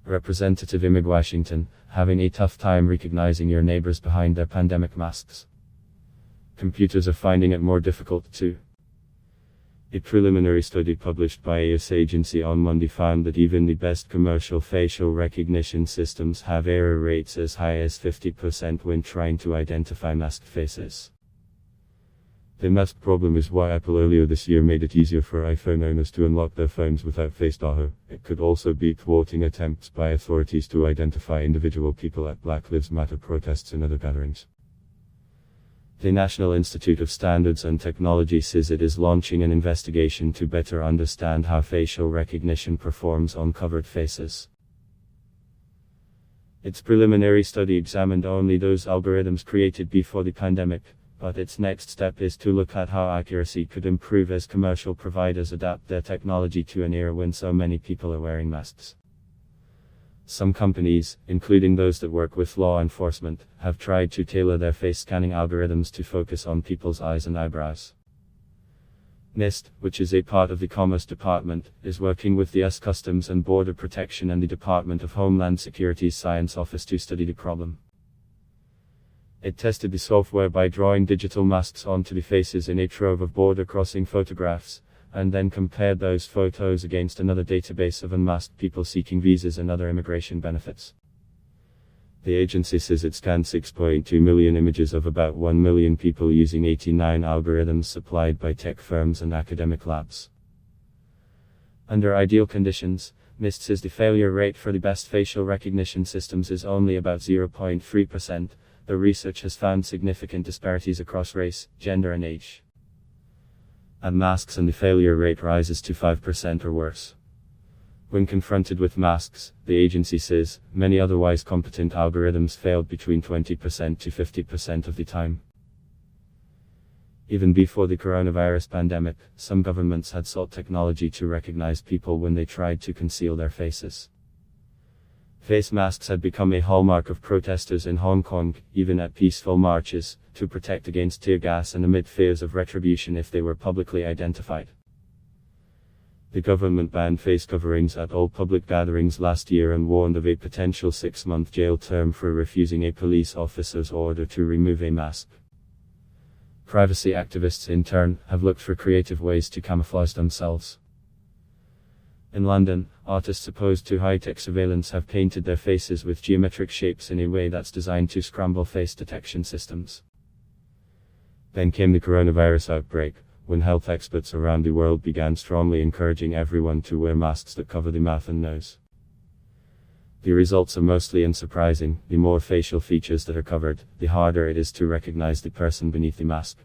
Representative imageWASHINGTON, having a tough time recognizing your neighbors behind their pandemic masks. Computers are finding it more difficult too. A preliminary study published by a US agency on Monday found that even the best commercial facial recognition systems have error rates as high as 50% when trying to identify masked faces. The mask problem is why Apple earlier this year made it easier for iPhone owners to unlock their phones without Face ID. It could also be thwarting attempts by authorities to identify individual people at Black Lives Matter protests and other gatherings. The National Institute of Standards and Technology says it is launching an investigation to better understand how facial recognition performs on covered faces. Its preliminary study examined only those algorithms created before the pandemic, but its next step is to look at how accuracy could improve as commercial providers adapt their technology to an era when so many people are wearing masks. Some companies, including those that work with law enforcement, have tried to tailor their face scanning algorithms to focus on people's eyes and eyebrows. NIST, which is a part of the Commerce Department, is working with the US Customs and Border Protection and the Department of Homeland Security's Science Office to study the problem. It tested the software by drawing digital masks onto the faces in a trove of border crossing photographs, and then compared those photos against another database of unmasked people seeking visas and other immigration benefits. The agency says it scanned 6.2 million images of about 1 million people using 89 algorithms supplied by tech firms and academic labs. Under ideal conditions, NIST says the failure rate for the best facial recognition systems is only about 0.3%. The research has found significant disparities across race, gender and age. At masks, and the failure rate rises to 5% or worse. When confronted with masks, the agency says, many otherwise competent algorithms failed between 20% to 50% of the time. Even before the coronavirus pandemic, some governments had sought technology to recognize people when they tried to conceal their faces. Face masks had become a hallmark of protesters in Hong Kong, even at peaceful marches, to protect against tear gas and amid fears of retribution if they were publicly identified. The government banned face coverings at all public gatherings last year and warned of a potential 6-month jail term for refusing a police officer's order to remove a mask. Privacy activists, in turn, have looked for creative ways to camouflage themselves. In London, artists opposed to high-tech surveillance have painted their faces with geometric shapes in a way that's designed to scramble face detection systems. Then came the coronavirus outbreak, when health experts around the world began strongly encouraging everyone to wear masks that cover the mouth and nose. The results are mostly unsurprising. The more facial features that are covered, the harder it is to recognize the person beneath the mask.